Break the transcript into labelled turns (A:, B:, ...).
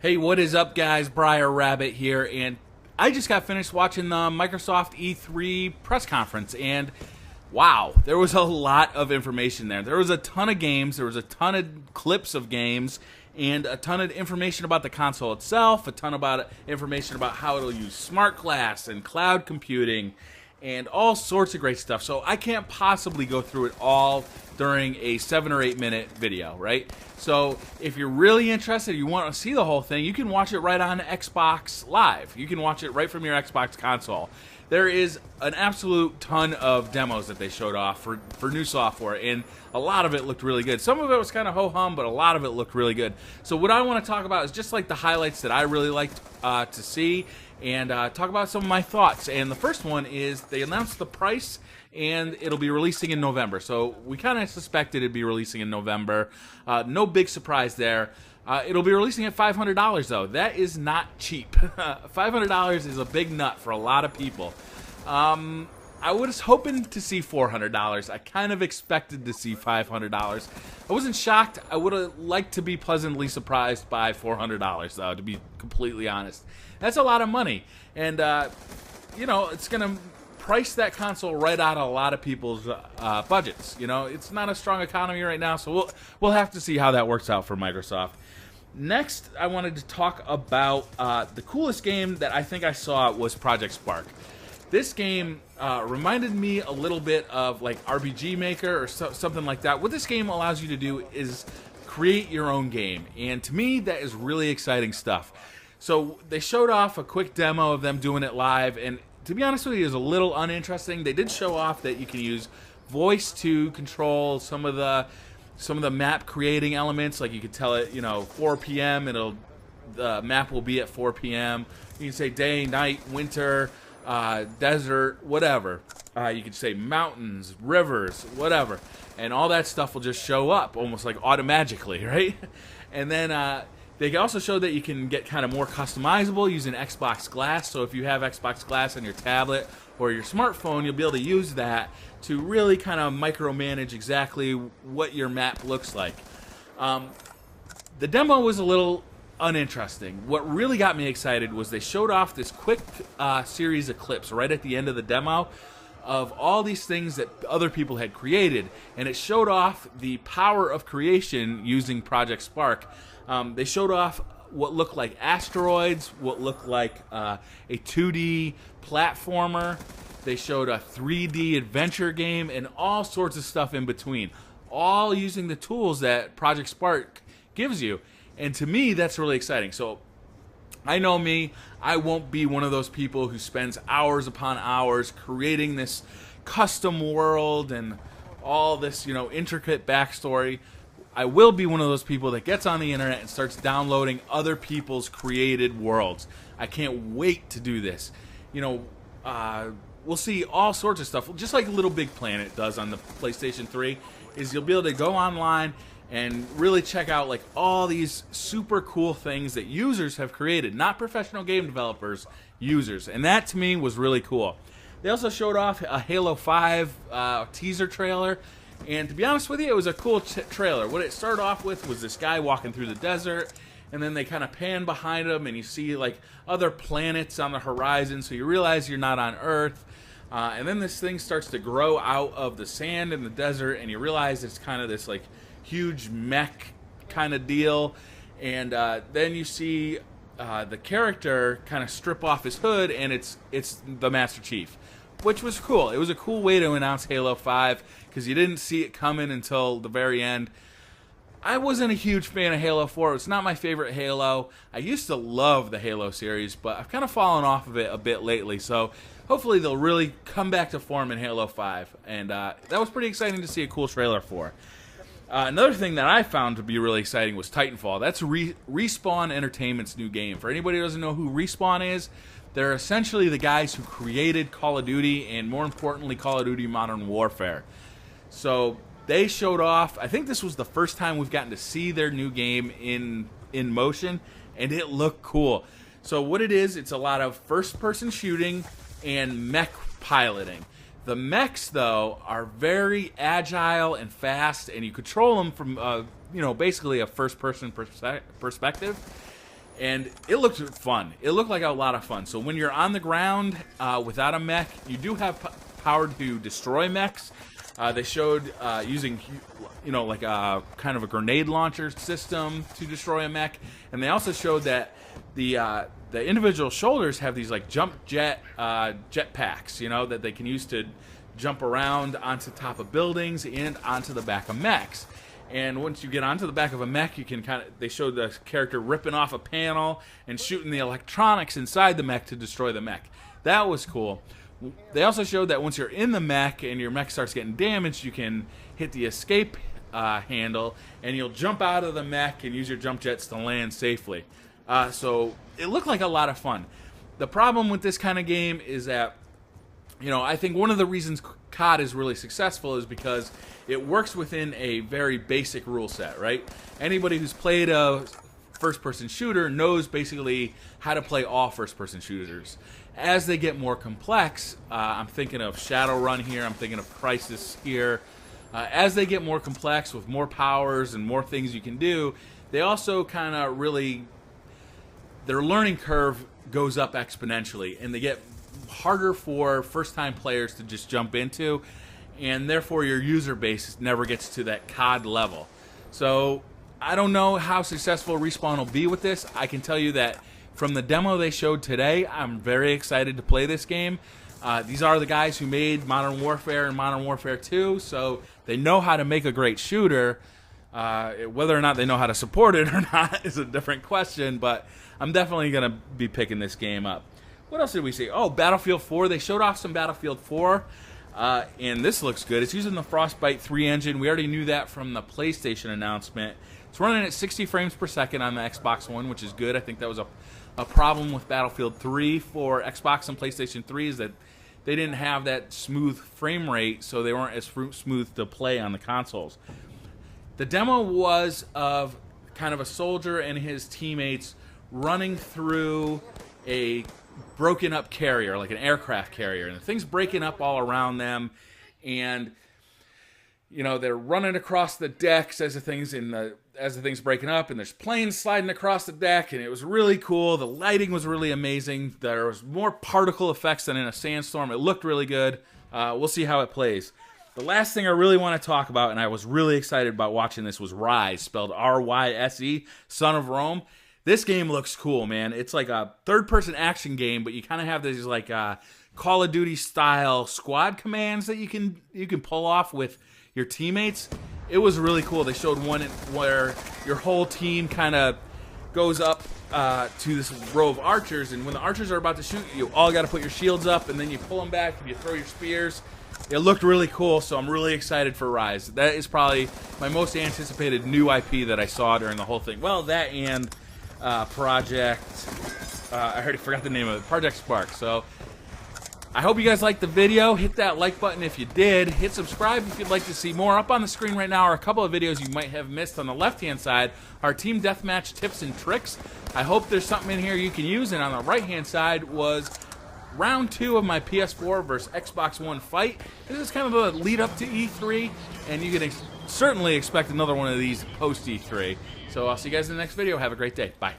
A: Hey, what is up, guys? BriarRabbit here, and I just got finished watching the Microsoft E3 press conference, and wow, there was a lot of information there. There was a ton of games, there was a ton of clips of games, and a ton of information about the console itself, a ton about information about how it'll use smart glass and cloud computing, and all sorts of great stuff. So I can't possibly go through it all during a 7 or 8 minute video, right? So if you're really interested, you want to see the whole thing, you can watch it right on Xbox Live. You can watch it right from your Xbox console. There is an absolute ton of demos that they showed off for new software, and a lot of it looked really good. Some of it was kind of ho-hum, but a lot of it looked really good. So what I want to talk about is just like the highlights that I really liked to see, and talk about some of my thoughts. And the first one is they announced the price, and it'll be releasing in November. So we kind of suspected it'd be releasing in November. No big surprise there. It'll be releasing at $500 though. That is not cheap. $500 is a big nut for a lot of people. I was hoping to see $400. I kind of expected to see $500. I wasn't shocked. I would have liked to be pleasantly surprised by $400 though, to be completely honest. That's a lot of money, and you know, it's gonna price that console right out of a lot of people's budgets. You know, it's not a strong economy right now, so we'll have to see how that works out for Microsoft. Next, I wanted to talk about the coolest game that I think I saw was Project Spark. This game reminded me a little bit of like RPG Maker or something like that. What this game allows you to do is create your own game, and to me, that is really exciting stuff. So they showed off a quick demo of them doing it live, and to be honest with you, it was a little uninteresting. They did show off that you can use voice to control some of the map creating elements. Like you could tell it, you know, 4 p.m. the map will be at 4 p.m. You can say day, night, winter, desert, whatever. You could say mountains, rivers, whatever, and all that stuff will just show up almost like automatically, right? And then they also showed that you can get kind of more customizable using Xbox Glass. So if you have Xbox Glass on your tablet or your smartphone, you'll be able to use that to really kind of micromanage exactly what your map looks like. The demo was a little uninteresting. What really got me excited was they showed off this quick series of clips right at the end of the demo of all these things that other people had created, and it showed off the power of creation using Project Spark. They showed off what looked like asteroids, what looked like a 2D platformer. They showed a 3D adventure game, and all sorts of stuff in between, all using the tools that Project Spark gives you. And to me, that's really exciting. So I know me, I won't be one of those people who spends hours upon hours creating this custom world and all this, you know, intricate backstory. I will be one of those people that gets on the internet and starts downloading other people's created worlds. I can't wait to do this. You know, we'll see all sorts of stuff, just like Little Big Planet does on the PlayStation 3, is you'll be able to go online and really check out like all these super cool things that users have created, not professional game developers, users. And that to me was really cool. They also showed off a Halo 5 teaser trailer. And to be honest with you, it was a cool trailer. What it started off with was this guy walking through the desert, and then they kind of pan behind him, and you see like other planets on the horizon, so you realize you're not on Earth. And then this thing starts to grow out of the sand in the desert, and you realize it's kind of this like huge mech kind of deal. And then you see the character kind of strip off his hood, and it's the Master Chief, which was cool. It was a cool way to announce Halo 5 because you didn't see it coming until the very end. I wasn't a huge fan of Halo 4. It's not my favorite Halo. I used to love the Halo series, but I've kind of fallen off of it a bit lately. So hopefully they'll really come back to form in Halo 5. And that was pretty exciting to see a cool trailer for. Another thing that I found to be really exciting was Titanfall. That's Respawn Entertainment's new game. For anybody who doesn't know who Respawn is, they're essentially the guys who created Call of Duty and, more importantly, Call of Duty Modern Warfare. So they showed off, I think this was the first time we've gotten to see their new game in motion, and it looked cool. So what it is, it's a lot of first-person shooting and mech piloting. The mechs, though, are very agile and fast, and you control them from, basically a first-person perspective. And it looked fun. It looked like a lot of fun. So when you're on the ground without a mech, you do have power to destroy mechs. They showed using, like a kind of a grenade launcher system to destroy a mech. And they also showed that the individual shoulders have these like jump jet packs, that they can use to jump around onto top of buildings and onto the back of mechs. And once you get onto the back of a mech, you can they showed the character ripping off a panel and shooting the electronics inside the mech to destroy the mech. That was cool. They also showed that once you're in the mech and your mech starts getting damaged, you can hit the escape handle and you'll jump out of the mech and use your jump jets to land safely. So it looked like a lot of fun. The problem with this kind of game is that, I think one of the reasons COD is really successful is because it works within a very basic rule set, right? Anybody who's played a first-person shooter knows basically how to play all first-person shooters. As they get more complex, I'm thinking of Shadowrun here, I'm thinking of Crysis here. As they get more complex with more powers and more things you can do, they also kind of really, their learning curve goes up exponentially, and they get harder for first-time players to just jump into, and therefore your user base never gets to that COD level. So I don't know how successful Respawn will be with this. I can tell you that from the demo they showed today, I'm very excited to play this game. These are the guys who made Modern Warfare and Modern Warfare 2, so they know how to make a great shooter. Whether or not they know how to support it or not is a different question, but I'm definitely going to be picking this game up. What else did we see? Oh, Battlefield 4. They showed off some Battlefield 4, and this looks good. It's using the Frostbite 3 engine. We already knew that from the PlayStation announcement. It's running at 60 frames per second on the Xbox One, which is good. I think that was a problem with Battlefield 3 for Xbox and PlayStation 3 is that they didn't have that smooth frame rate, so they weren't as smooth to play on the consoles. The demo was of kind of a soldier and his teammates running through a broken up carrier, like an aircraft carrier, and the thing's breaking up all around them, and they're running across the decks as the thing's breaking up, and there's planes sliding across the deck, and it was really cool. The lighting was really amazing. There was more particle effects than in a sandstorm. It looked really good. We'll see how it plays. The last thing I really want to talk about, and I was really excited about watching this, was Rise, spelled R-Y-S-E, Son of Rome. This game looks cool, man. It's like a third-person action game, but you kind of have these like Call of Duty style squad commands that you can pull off with your teammates. It was really cool. They showed one where your whole team kind of goes up to this row of archers, and when the archers are about to shoot you, all got to put your shields up, and then you pull them back and you throw your spears. It looked really cool, so I'm really excited for Rise. That is probably my most anticipated new IP that I saw during the whole thing. Well, that and Project, I already forgot the name of it, Project Spark. So I hope you guys liked the video. Hit that like button if you did. Hit subscribe if you'd like to see more. Up on the screen right now are a couple of videos you might have missed. On the left-hand side are Team Deathmatch tips and tricks. I hope there's something in here you can use. And on the right-hand side was round 2 of my PS4 versus Xbox One fight. This is kind of a lead up to E3, and you can certainly expect another one of these post E3. So I'll see you guys in the next video. Have a great day. Bye.